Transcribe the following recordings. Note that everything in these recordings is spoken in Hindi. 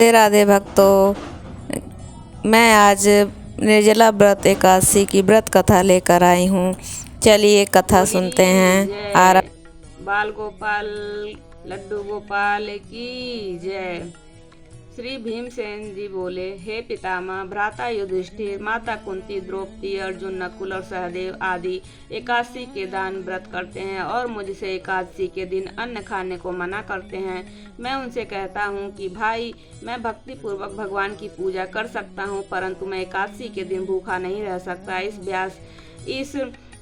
राधे राधे भक्तों, मैं आज निर्जला व्रत एकादशी की व्रत कथा लेकर आई हूँ। चलिए कथा सुनते हैं। बाल गोपाल लड्डू गोपाल की जय। श्री भीमसेन जी बोले, हे पितामह, भ्राता युधिष्ठिर, माता कुंती, द्रौपदी, अर्जुन, नकुल और सहदेव आदि एकादशी के दान व्रत करते हैं और मुझसे एकादशी के दिन अन्न खाने को मना करते हैं। मैं उनसे कहता हूँ कि भाई, मैं भक्ति पूर्वक भगवान की पूजा कर सकता हूँ, परंतु मैं एकादशी के दिन भूखा नहीं रह सकता।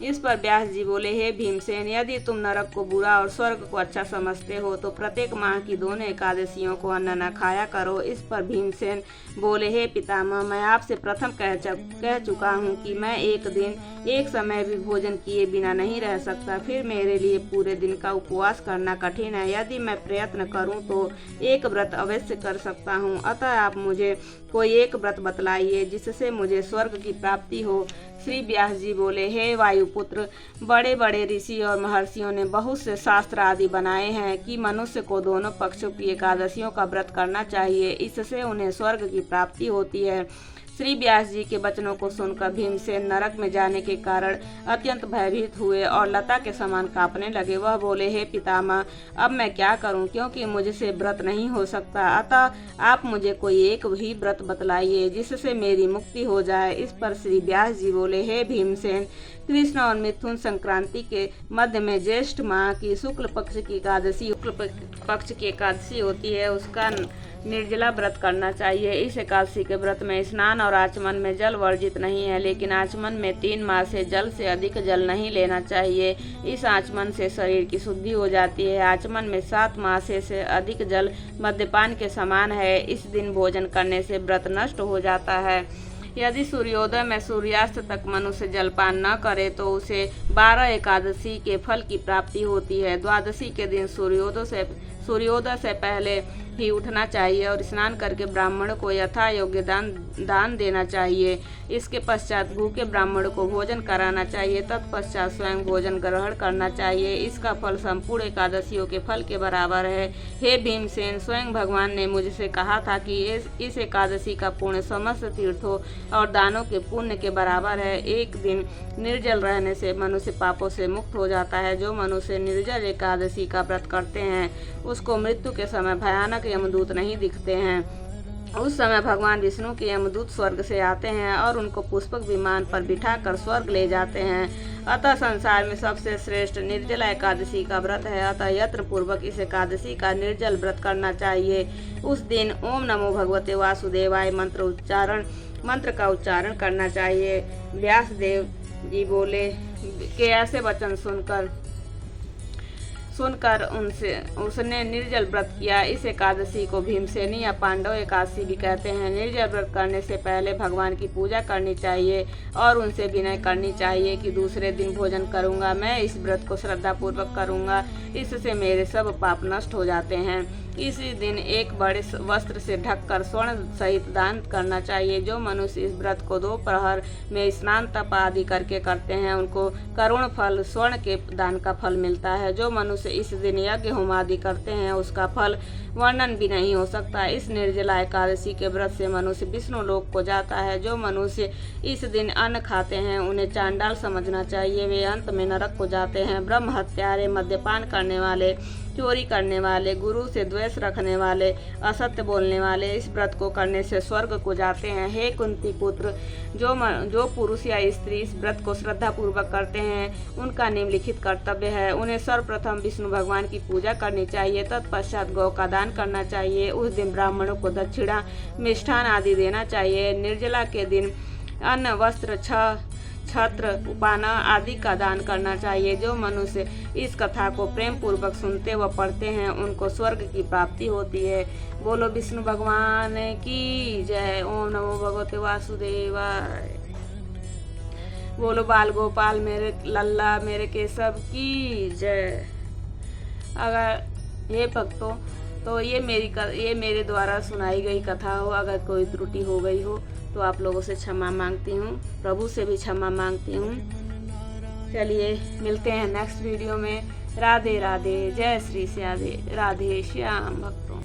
इस पर व्यास जी बोले, हे भीमसेन, यदि तुम नरक को बुरा और स्वर्ग को अच्छा समझते हो तो प्रत्येक माह की दोनों एकादशियों को अन्न न खाया करो। इस पर भीमसेन बोले, हे पितामह, मैं आपसे प्रथम कह चुका हूँ कि मैं एक दिन एक समय भी भोजन किए बिना नहीं रह सकता। फिर मेरे लिए पूरे दिन का उपवास करना कठिन है। यदि मैं प्रयत्न करूँ तो एक व्रत अवश्य कर सकता हूँ। अतः आप मुझे कोई एक व्रत बतलाइए जिससे मुझे स्वर्ग की प्राप्ति हो। श्री व्यास जी बोले, हे वायुपुत्र, बड़े बड़े ऋषि और महर्षियों ने बहुत से शास्त्र आदि बनाए हैं कि मनुष्य को दोनों पक्षों की एकादशियों का व्रत करना चाहिए, इससे उन्हें स्वर्ग की प्राप्ति होती है। श्री व्यास जी के वचनों को सुनकर भीमसेन नरक में जाने के कारण अत्यंत भयभीत हुए और लता के समान कांपने लगे। वह बोले, हे पितामह, अब मैं क्या करूं, क्योंकि मुझसे व्रत नहीं हो सकता। अतः आप मुझे कोई एक ही व्रत बतलाइए जिससे मेरी मुक्ति हो जाए। इस पर श्री व्यास जी बोले, हे भीमसेन, कृष्ण और मिथुन संक्रांति के मध्य में ज्येष्ठ माह की शुक्ल पक्ष की एकादशी होती है, उसका निर्जला व्रत करना चाहिए। इस एकादशी के व्रत में स्नान और आचमन में जल वर्जित नहीं है, लेकिन आचमन में 3 माह से जल से अधिक जल नहीं लेना चाहिए। इस आचमन से शरीर की शुद्धि हो जाती है। आचमन में 7 माह से अधिक जल मद्यपान के समान है। इस दिन भोजन करने से व्रत नष्ट हो जाता है। यदि सूर्योदय में सूर्यास्त तक मनुष्य जलपान न करे तो उसे 12 एकादशी के फल की प्राप्ति होती है। द्वादशी के दिन सूर्योदय से पहले ही उठना चाहिए और स्नान करके ब्राह्मण को यथा योग्य दान देना चाहिए। इसके पश्चात भूखे ब्राह्मण को भोजन कराना चाहिए। तत्पश्चात स्वयं भोजन ग्रहण करना चाहिए। इसका फल संपूर्ण एकादशियों के फल के बराबर है। हे भीमसेन, स्वयं भगवान ने मुझसे कहा था कि इस एकादशी का पुण्य समस्त तीर्थों और दानों के पुण्य के बराबर है। एक दिन निर्जल रहने से मनुष्य पापों से मुक्त हो जाता है। जो मनुष्य निर्जल एकादशी का व्रत करते हैं उसको मृत्यु के समय भयानक यमदूत नहीं दिखते हैं। उस समय भगवान विष्णु के यमदूत स्वर्ग से आते हैं और उनको पुष्पक विमान पर बिठाकर स्वर्ग ले जाते हैं। अतः संसार में सबसे श्रेष्ठ निर्जला एकादशी का व्रत है। अतः यत्न पूर्वक इस एकादशी का निर्जल व्रत करना चाहिए। उस दिन ओम नमो भगवते वासुदेवाय मंत्र का उच्चारण करना चाहिए। व्यासदेव जी बोले कि ऐसे वचन सुनकर उसने निर्जल व्रत किया। इस एकादशी को भीमसेनी या पांडव एकादशी भी कहते हैं। निर्जल व्रत करने से पहले भगवान की पूजा करनी चाहिए और उनसे विनय करनी चाहिए कि दूसरे दिन भोजन करूंगा। मैं इस व्रत को श्रद्धा पूर्वक करूंगा, इससे मेरे सब पाप नष्ट हो जाते हैं। इसी दिन एक बड़े वस्त्र से ढककर स्वर्ण सहित दान करना चाहिए। जो मनुष्य इस व्रत को 2 प्रहर में स्नान तप आदि करके करते हैं उनको करुण फल स्वर्ण के दान का फल मिलता है। जो मनुष्य इस दिन यज्ञ होम आदि करते हैं उसका फल वर्णन भी नहीं हो सकता। इस निर्जला एकादशी के व्रत से मनुष्य विष्णु लोक को जाता है। जो मनुष्य इस दिन अन्न खाते हैं उन्हें चांडाल समझना चाहिए, वे अंत में नरक को जाते हैं। ब्रह्म हत्यारे, मद्यपान करने वाले, चोरी करने वाले, गुरु से द्वेष रखने वाले, असत्य बोलने वाले इस व्रत को करने से स्वर्ग को जाते हैं। हे कुंती पुत्र, जो पुरुष या स्त्री इस व्रत को श्रद्धा पूर्वक करते हैं उनका निम्नलिखित कर्तव्य है। उन्हें सर्वप्रथम विष्णु भगवान की पूजा करनी चाहिए। तत्पश्चात गौ का दान करना चाहिए। उस दिन ब्राह्मणों को दक्षिणा, मिष्ठान आदि देना चाहिए। निर्जला के दिन अन्न, वस्त्र, छत्र, उपाना आदि का दान करना चाहिए। जो मनुष्य इस कथा को प्रेम पूर्वक सुनते व पढ़ते हैं उनको स्वर्ग की प्राप्ति होती है। बोलो विष्णु भगवान की जय। ओम नमो भगवते वासुदेवाय। बोलो बाल गोपाल मेरे लल्ला मेरे केशव की जय। अगर हे भक्तों, तो ये मेरे द्वारा सुनाई गई कथा हो, अगर कोई त्रुटि हो गई हो तो आप लोगों से क्षमा मांगती हूँ, प्रभु से भी क्षमा मांगती हूँ। चलिए मिलते हैं नेक्स्ट वीडियो में। राधे राधे, जय श्री राधे श्याम भक्तों।